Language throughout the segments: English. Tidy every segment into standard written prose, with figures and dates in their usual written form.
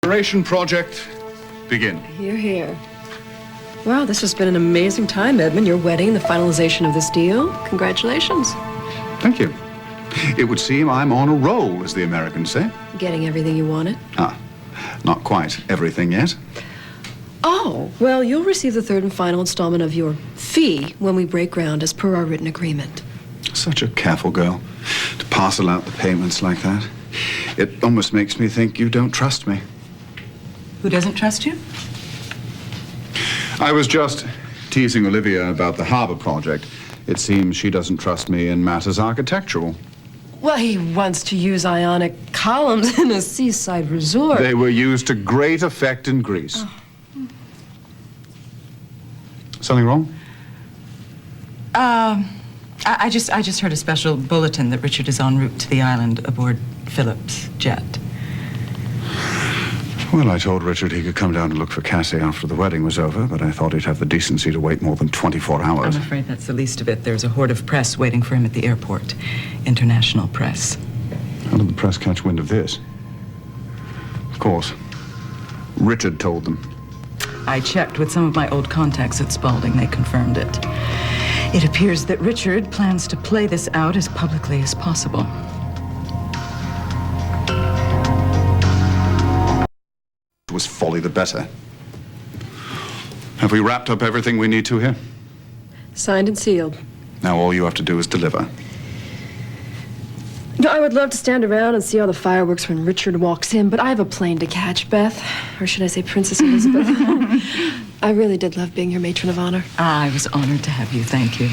Preparation project, begin. Hear, hear. Wow, this has been an amazing time, Edmund. Your wedding, the finalization of this deal. Congratulations. Thank you. It would seem I'm on a roll, as the Americans say. Getting everything you wanted? Ah, not quite everything yet. Oh, well, you'll receive the third and final installment of your fee when we break ground as per our written agreement. Such a careful girl to parcel out the payments like that. It almost makes me think you don't trust me. Who doesn't trust you? I was just teasing Olivia about the harbor project. It seems she doesn't trust me in matters architectural. Well, he wants to use ionic columns in a seaside resort. They were used to great effect in Greece. Oh. Something wrong? I just heard a special bulletin that Richard is en route to the island aboard Philip's jet. Well, I told Richard he could come down and look for Cassie after the wedding was over, but I thought he'd have the decency to wait more than 24 hours. I'm afraid that's the least of it. There's a horde of press waiting for him at the airport. International press. How did the press catch wind of this? Of course, Richard told them. I checked with some of my old contacts at Spaulding. They confirmed it. It appears that Richard plans to play this out as publicly as possible. Was folly the better. Have we wrapped up everything we need to here? Signed and sealed. Now all you have to do is deliver. No, I would love to stand around and see all the fireworks when Richard walks in, but I have a plane to catch, Beth. Or should I say Princess Elizabeth? I really did love being your matron of honor. I was honored to have you. Thank you.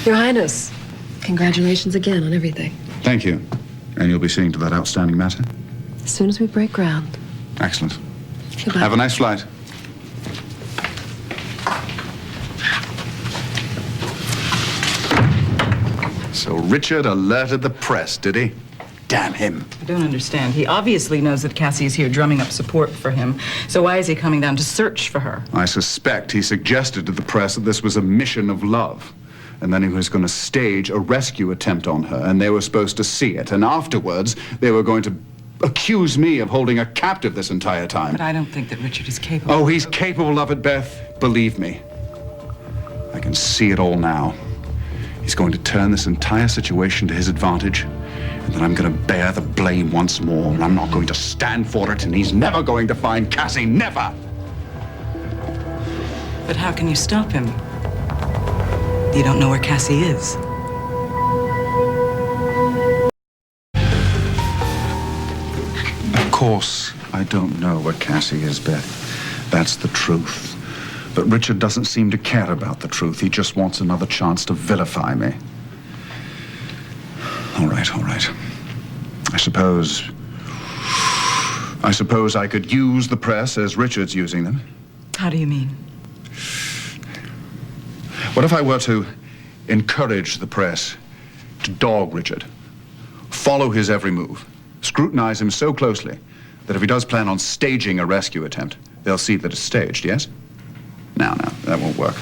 Your Highness, congratulations again on everything. Thank you. And you'll be seeing to that outstanding matter? As soon as we break ground. Excellent. Goodbye. Have a nice flight. So Richard alerted the press, did he? Damn him. I don't understand. He obviously knows that Cassie is here drumming up support for him. So why is he coming down to search for her? I suspect he suggested to the press that this was a mission of love. And then he was going to stage a rescue attempt on her, and they were supposed to see it. And afterwards, they were going to accuse me of holding her captive this entire time. But I don't think that Richard is capable. Oh, he's capable of it, Beth. Believe me. I can see it all now. He's going to turn this entire situation to his advantage, and then I'm going to bear the blame once more, and I'm not going to stand for it, and he's never going to find Cassie, never! But how can you stop him? You don't know where Cassie is. Of course, I don't know where Cassie is, Beth. That's the truth. But Richard doesn't seem to care about the truth. He just wants another chance to vilify me. All right, all right. I suppose I could use the press as Richard's using them. How do you mean? What if I were to encourage the press to dog Richard, follow his every move, scrutinize him so closely that if he does plan on staging a rescue attempt, they'll see that it's staged, yes? No, that won't work.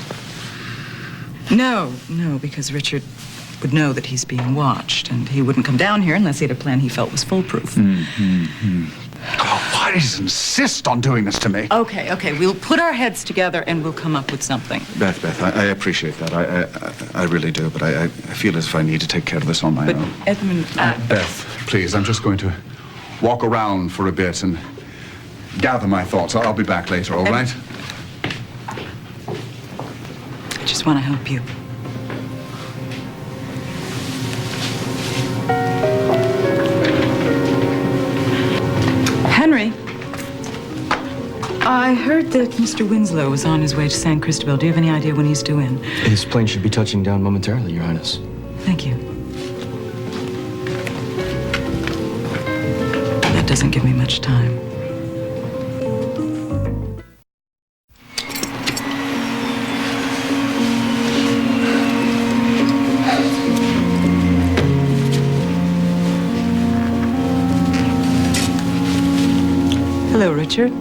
No, because Richard would know that he's being watched, and he wouldn't come down here unless he had a plan he felt was foolproof. Oh, why does he insist on doing this to me? Okay, we'll put our heads together and we'll come up with something. Beth, I appreciate that. I really do, but I feel as if I need to take care of this on my own. But Edmund... Beth, please, I'm just going to walk around for a bit and gather my thoughts. I'll be back later, all right? I just want to help you. Henry, I heard that Mr. Winslow was on his way to San Cristobel. Do you have any idea when he's due in? His plane should be touching down momentarily, Your Highness. Thank you. That doesn't give me much time. Hello, Richard.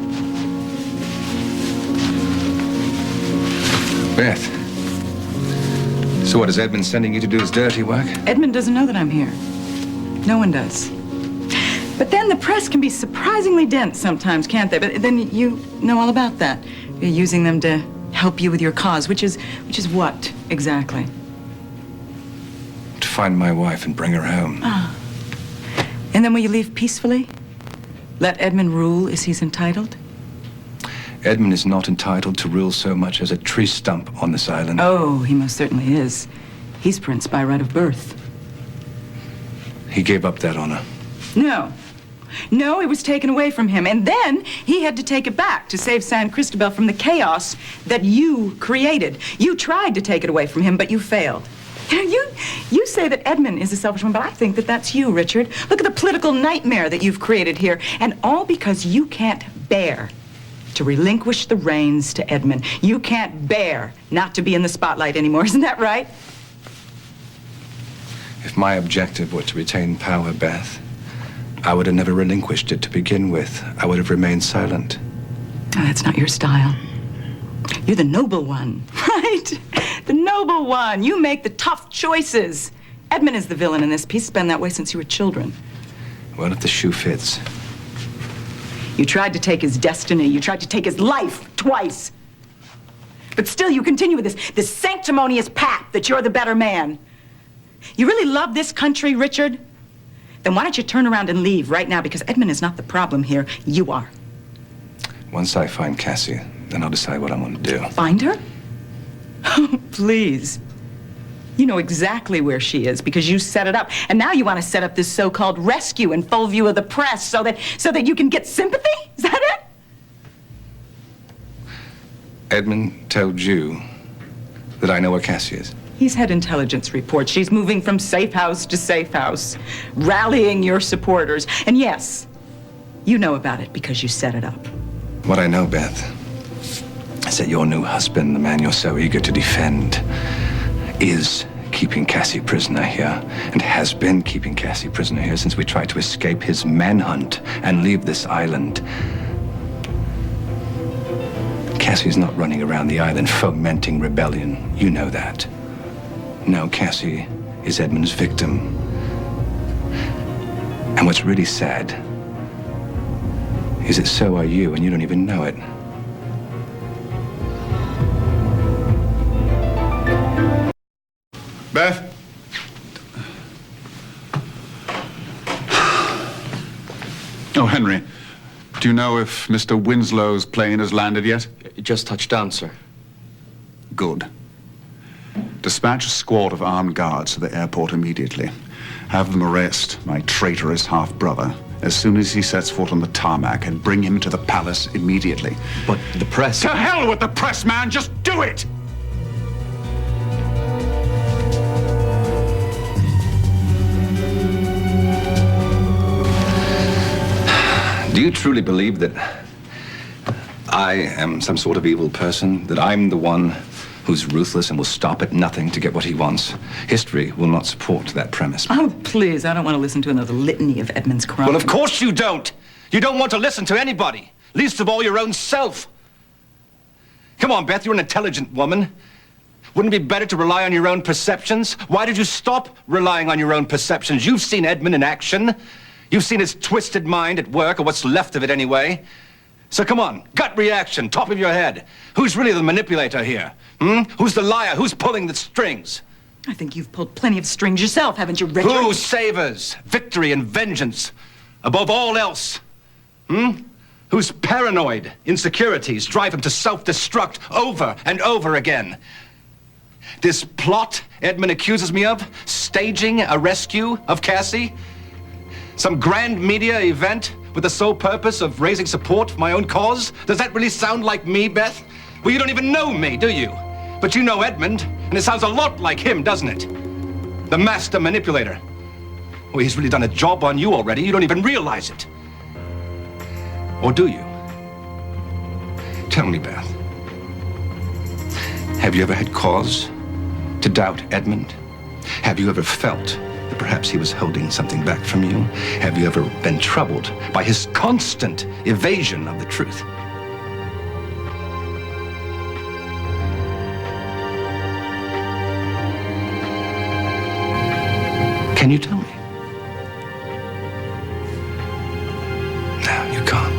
Beth. So what, is Edmund sending you to do his dirty work? Edmund doesn't know that I'm here. No one does. But then the press can be surprisingly dense sometimes, can't they? But then you know all about that. You're using them to help you with your cause, which is what exactly? To find my wife and bring her home. Ah. And then will you leave peacefully? Let Edmund rule as he's entitled? Edmund is not entitled to rule so much as a tree stump on this island. Oh, he most certainly is. He's prince by right of birth. He gave up that honor. No. No, it was taken away from him. And then he had to take it back to save San Cristobel from the chaos that you created. You tried to take it away from him, but you failed. You say that Edmund is a selfish one, but I think that that's you, Richard. Look at the political nightmare that you've created here. And all because you can't bear to relinquish the reins to Edmund. You can't bear not to be in the spotlight anymore. Isn't that right? If my objective were to retain power, Beth, I would have never relinquished it to begin with. I would have remained silent. Oh, that's not your style. You're the noble one, right? The noble one. You make the tough choices. Edmund is the villain in this piece. It's been that way since you were children. Well, if the shoe fits. You tried to take his destiny. You tried to take his life twice. But still, you continue with this sanctimonious pact that you're the better man. You really love this country, Richard? Then why don't you turn around and leave right now? Because Edmund is not the problem here. You are. Once I find Cassie, then I'll decide what I'm going to do. Find her? Oh, please. You know exactly where she is because you set it up. And now you want to set up this so-called rescue in full view of the press so that you can get sympathy? Is that it? Edmund told you that I know where Cassie is. He's had intelligence reports. She's moving from safe house to safe house, rallying your supporters. And yes, you know about it because you set it up. What I know, Beth, is that your new husband, the man you're so eager to defend, is keeping Cassie prisoner here and has been keeping Cassie prisoner here since we tried to escape his manhunt and leave this island. Cassie's not running around the island fomenting rebellion. You know that. No, Cassie is Edmund's victim. And what's really sad is that so are you, and you don't even know it. Beth? Oh, Henry, do you know if Mr. Winslow's plane has landed yet? It just touched down, sir. Good. Dispatch a squad of armed guards to the airport immediately. Have them arrest my traitorous half-brother as soon as he sets foot on the tarmac and bring him to the palace immediately. But the press... To hell with the press, man! Just do it! Do you truly believe that I am some sort of evil person? That I'm the one who's ruthless and will stop at nothing to get what he wants? History will not support that premise. Oh, please, I don't want to listen to another litany of Edmund's crimes. Well, of course you don't. You don't want to listen to anybody, least of all your own self. Come on, Beth, you're an intelligent woman. Wouldn't it be better to rely on your own perceptions? Why did you stop relying on your own perceptions? You've seen Edmund in action. You've seen his twisted mind at work, or what's left of it anyway. So come on, gut reaction, top of your head. Who's really the manipulator here? Who's the liar? Who's pulling the strings? I think you've pulled plenty of strings yourself, haven't you, Richard? Who savors victory and vengeance above all else? Whose paranoid insecurities drive him to self-destruct over and over again? This plot Edmund accuses me of, staging a rescue of Cassie? Some grand media event with the sole purpose of raising support for my own cause? Does that really sound like me, Beth? Well, you don't even know me, do you? But you know Edmund, and it sounds a lot like him, doesn't it? The master manipulator. Well, he's really done a job on you already. You don't even realize it. Or do you? Tell me, Beth. Have you ever had cause to doubt Edmund? Have you ever felt that perhaps he was holding something back from you? Have you ever been troubled by his constant evasion of the truth? Can you tell me? You can't.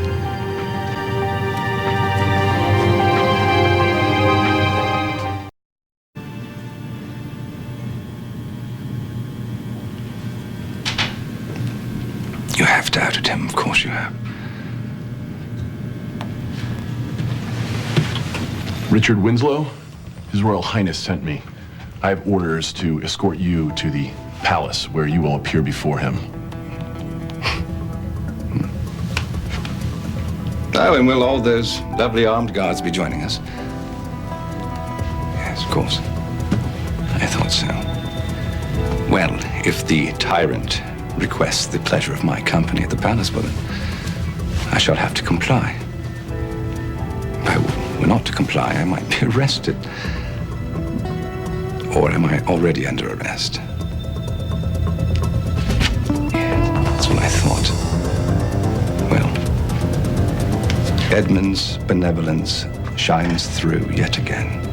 You have doubted him, of course you have. Richard Winslow, His Royal Highness sent me. I have orders to escort you to the palace where you will appear before him. Oh, and will all those lovely armed guards be joining us? Yes, of course. I thought so. Well, if the tyrant requests the pleasure of my company at the palace, well, then I shall have to comply. If I were not to comply, I might be arrested. Or am I already under arrest? Yes, that's what I thought. Well, Edmund's benevolence shines through yet again.